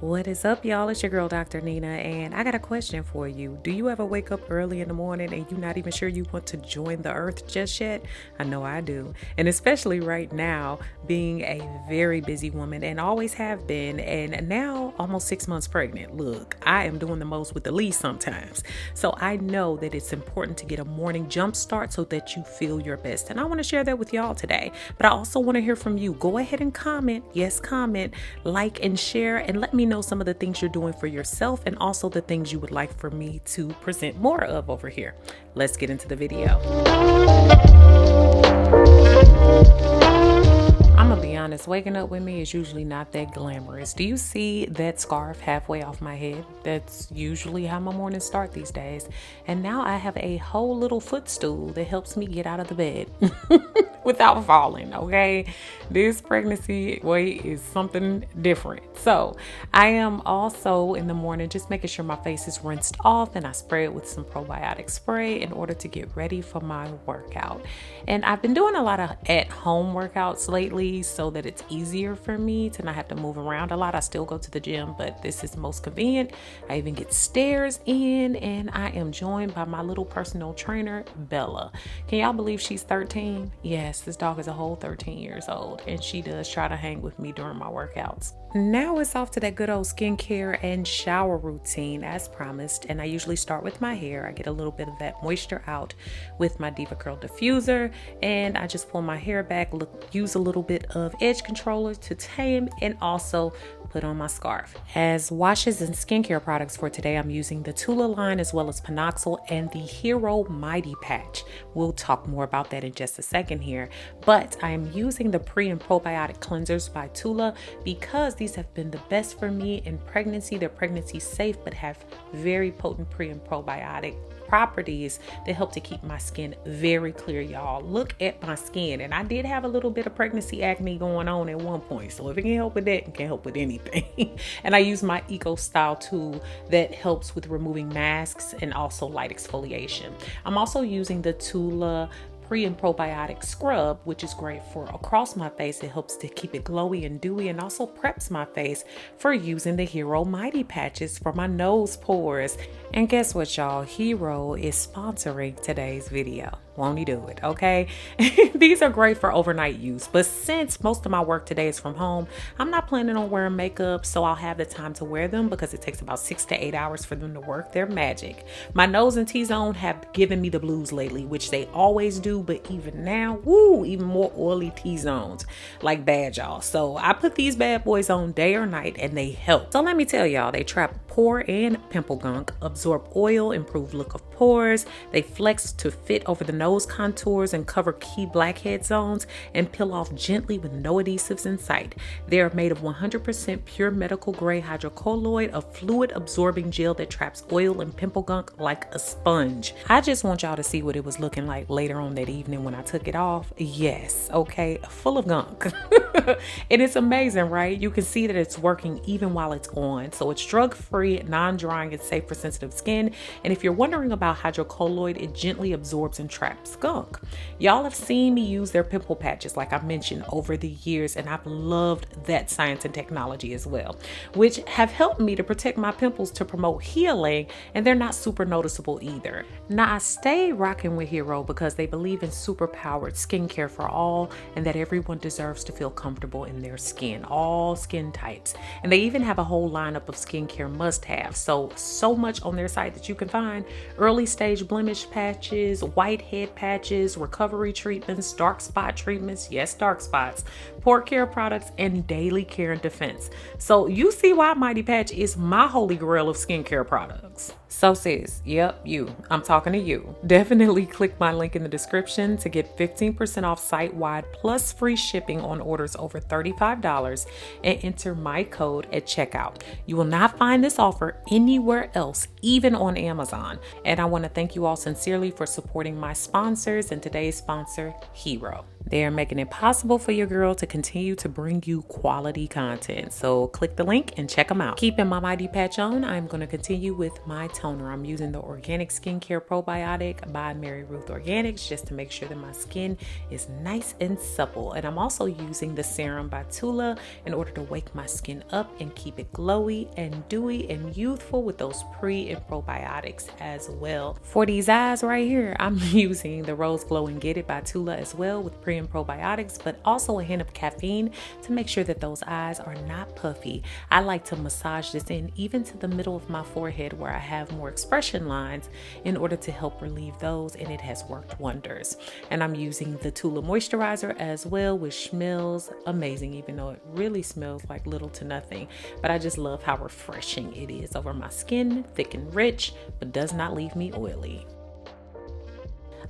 What is up, y'all? It's your girl, Dr. Nina, and I got a question for you. Do you ever wake up early in the morning and you're not even sure you want to join the earth just yet? I know I do. And especially right now, being a very busy woman and always have been, and now almost 6 months pregnant. Look, I am doing the most with the least sometimes. So I know that it's important to get a morning jump start so that you feel your best. And I want to share that with y'all today. But I also want to hear from you. Go ahead and comment. Yes, comment, like, and share, and let me know some of the things you're doing for yourself and also the things you would like for me to present more of over here. Let's get into the video. I'm gonna be honest, waking up with me is usually not that glamorous. Do you see that scarf halfway off my head? That's usually how my mornings start these days. And now I have a whole little footstool that helps me get out of the bed without falling, okay? This pregnancy weight is something different. So I am also in the morning just making sure my face is rinsed off, and I spray it with some probiotic spray in order to get ready for my workout. And I've been doing a lot of at-home workouts lately so that it's easier for me to not have to move around a lot. I still go to the gym, but this is most convenient. I even get stairs in, and I am joined by my little personal trainer, Bella. Can y'all believe she's 13? Yes, this dog is a whole 13 years old, and she does try to hang with me during my workouts. Now it's off to that good old skincare and shower routine as promised, and I usually start with my hair. I get a little bit of that moisture out with my Diva Curl diffuser, and I just pull my hair back, use a little bit of edge controller to tame, and also put on my scarf. As washes and skincare products for today, I'm using the Tula line as well as Panoxyl and the Hero Mighty Patch. We'll talk more about that in just a second here, but I am using the pre and probiotic cleansers by Tula because these have been the best for me in pregnancy. They're pregnancy safe but have very potent pre and probiotic properties that help to keep my skin very clear, y'all. Look at my skin, and I did have a little bit of pregnancy acne going on at one point, so if it can help with that, it can help with anything. And I use my Eco Style tool that helps with removing masks and also light exfoliation. I'm also using the Tula pre and probiotic scrub, which is great for across my face. It helps to keep it glowy and dewy, and also preps my face for using the Hero Mighty Patches for my nose pores. And guess what, y'all? Hero is sponsoring today's video. Won't he do it? Okay. These are great for overnight use, but since most of my work today is from home, I'm not planning on wearing makeup, so I'll have the time to wear them because it takes about 6 to 8 hours for them to work their magic. My nose and T-zone have given me the blues lately, which they always do, but even now, even more oily T-zones, like bad, y'all. So I put these bad boys on day or night, and they help. So let me tell y'all, they trap pore and pimple gunk, absorb oil, improve look of pores. They flex to fit over the nose contours and cover key blackhead zones, and peel off gently with no adhesives in sight. They are made of 100% pure medical grade hydrocolloid, a fluid absorbing gel that traps oil and pimple gunk like a sponge. I just want y'all to see what it was looking like later on that evening when I took it off. Yes, okay, full of gunk. And it's amazing, right? You can see that it's working even while it's on. So it's drug-free, non-drying, and safe for sensitive skin. And if you're wondering about hydrocolloid, it gently absorbs and traps gunk. Y'all have seen me use their pimple patches, like I mentioned, over the years, and I've loved that science and technology as well, which have helped me to protect my pimples to promote healing, and they're not super noticeable either. Now, I stay rocking with Hero because they believe in super-powered skincare for all, and that everyone deserves to feel comfortable in their skin, all skin types. And they even have a whole lineup of skincare must-haves. So much on their site that you can find: early stage blemish patches, whitehead patches, recovery treatments, dark spot treatments, yes, dark spots, pore care products, and daily care and defense. So you see why Mighty Patch is my holy grail of skincare products. So sis, yep, I'm talking to you. Definitely click my link in the description to get 15% off site-wide plus free shipping on orders over $35 and enter my code at checkout. You will not find this offer anywhere else, even on Amazon. And I want to thank you all sincerely for supporting my sponsors and today's sponsor, Hero. They're making it possible for your girl to continue to bring you quality content. So click the link and check them out. Keeping my mighty patch on, I'm going to continue with my toner. I'm using the Organic Skincare Probiotic by Mary Ruth Organics just to make sure that my skin is nice and supple. And I'm also using the serum by Tula in order to wake my skin up and keep it glowy and dewy and youthful with those pre and probiotics as well. For these eyes right here, I'm using the Rose Glow and Get It by Tula as well with pre and probiotics, but also a hint of caffeine to make sure that those eyes are not puffy. I like to massage this in even to the middle of my forehead where I have more expression lines in order to help relieve those, and it has worked wonders. And I'm using the Tula moisturizer as well, which smells amazing, even though it really smells like little to nothing. But I just love how refreshing it is over my skin, thick and rich, but does not leave me oily.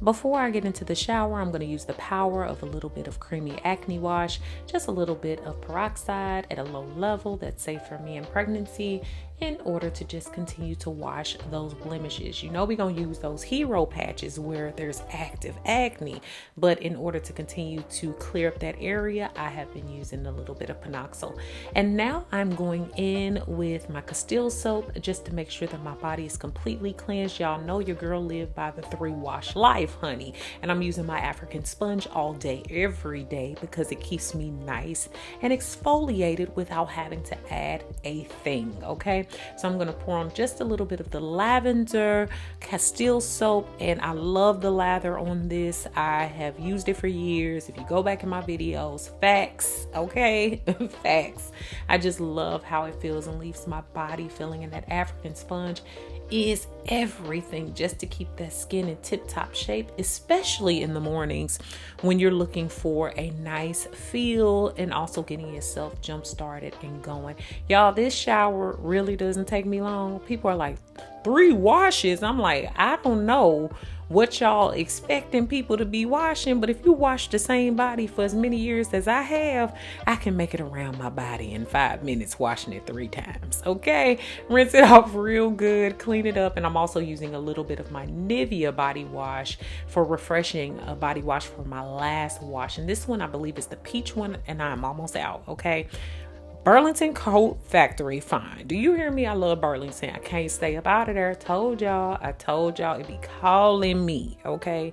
Before I get into the shower, I'm going to use the power of a little bit of creamy acne wash, just a little bit of peroxide at a low level that's safe for me in pregnancy, in order to just continue to wash those blemishes. You know, we're going to use those hero patches where there's active acne, but in order to continue to clear up that area, I have been using a little bit of Panoxyl. And now I'm going in with my Castile soap just to make sure that my body is completely cleansed. Y'all know your girl lived by the 3-wash life, honey. And I'm using my African sponge all day, every day, because it keeps me nice and exfoliated without having to add a thing, okay? So I'm going to pour on just a little bit of the Lavender Castile soap, and I love the lather on this. I have used it for years. If you go back in my videos, facts, okay? Facts. I just love how it feels and leaves my body feeling, and that African sponge is everything just to keep that skin in tip-top shape, especially in the mornings when you're looking for a nice feel and also getting yourself jump started and going. Y'all, this shower really doesn't take me long. People are like, 3 washes. I'm like, I don't know what y'all expecting people to be washing, but if you wash the same body for as many years as I have, I can make it around my body in 5 minutes washing it 3 times. Okay, rinse it off real good, clean it up, and I'm also using a little bit of my Nivea body wash for refreshing body wash for my last wash, and this one I believe is the peach one, and I'm almost out. Okay, Burlington Coat Factory, fine. Do you hear me? I love Burlington. I can't stay up out of there. I told y'all it be calling me, okay?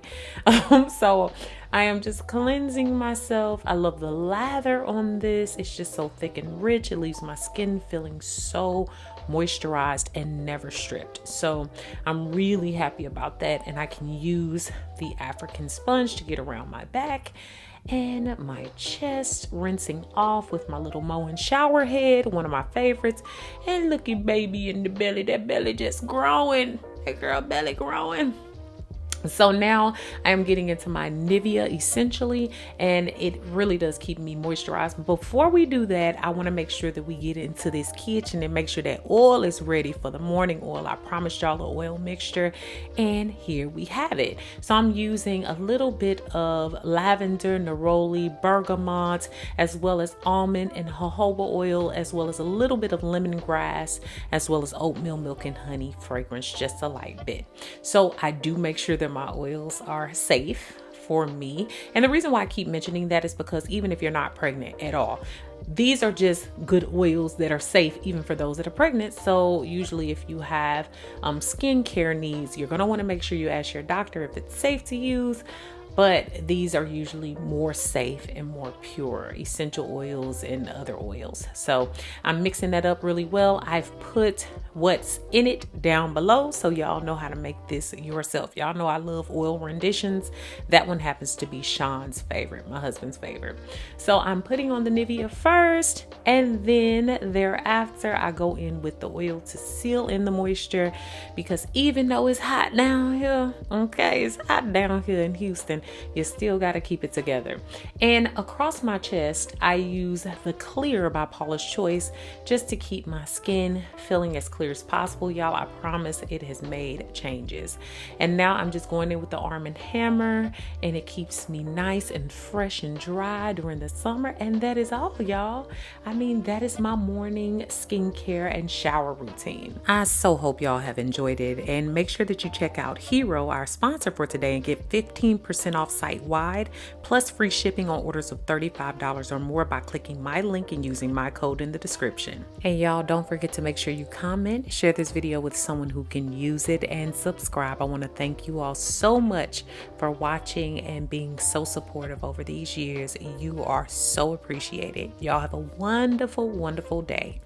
So I am just cleansing myself. I love the lather on this. It's just so thick and rich. It leaves my skin feeling so moisturized and never stripped. So I'm really happy about that, and I can use the African sponge to get around my back and my chest, rinsing off with my little Moen shower head, one of my favorites. And looky, baby, in the belly, that belly just growing, that girl belly growing. So now I am getting into my Nivea Essentially, and it really does keep me moisturized. But before we do that, I want to make sure that we get into this kitchen and make sure that oil is ready for the morning oil. I promised y'all the oil mixture, and here we have it. So I'm using a little bit of lavender, neroli, bergamot, as well as almond and jojoba oil, as well as a little bit of lemongrass, as well as oatmeal milk and honey fragrance, just a light bit. So I do make sure that my oils are safe for me. And the reason why I keep mentioning that is because even if you're not pregnant at all, these are just good oils that are safe even for those that are pregnant. So usually if you have skincare needs, you're going to want to make sure you ask your doctor if it's safe to use. But these are usually more safe and more pure essential oils and other oils. So I'm mixing that up really well. I've put what's in it down below so y'all know how to make this yourself. Y'all know I love oil renditions. That one happens to be Sean's favorite, my husband's favorite. So I'm putting on the Nivea first, and then thereafter I go in with the oil to seal in the moisture, because even though it's hot down here, okay, it's hot down here in Houston, you still got to keep it together. And across my chest, I use the Clear by Paula's Choice just to keep my skin feeling as clear as possible. Y'all, I promise it has made changes. And now I'm just going in with the Arm & Hammer, and it keeps me nice and fresh and dry during the summer. And that is all, y'all. I mean, that is my morning skincare and shower routine. I so hope y'all have enjoyed it, and make sure that you check out Hero, our sponsor for today, and get 15% 20% off site-wide, plus free shipping on orders of $35 or more by clicking my link and using my code in the description. And y'all, don't forget to make sure you comment, share this video with someone who can use it, and subscribe. I want to thank you all so much for watching and being so supportive over these years. You are so appreciated. Y'all have a wonderful, wonderful day.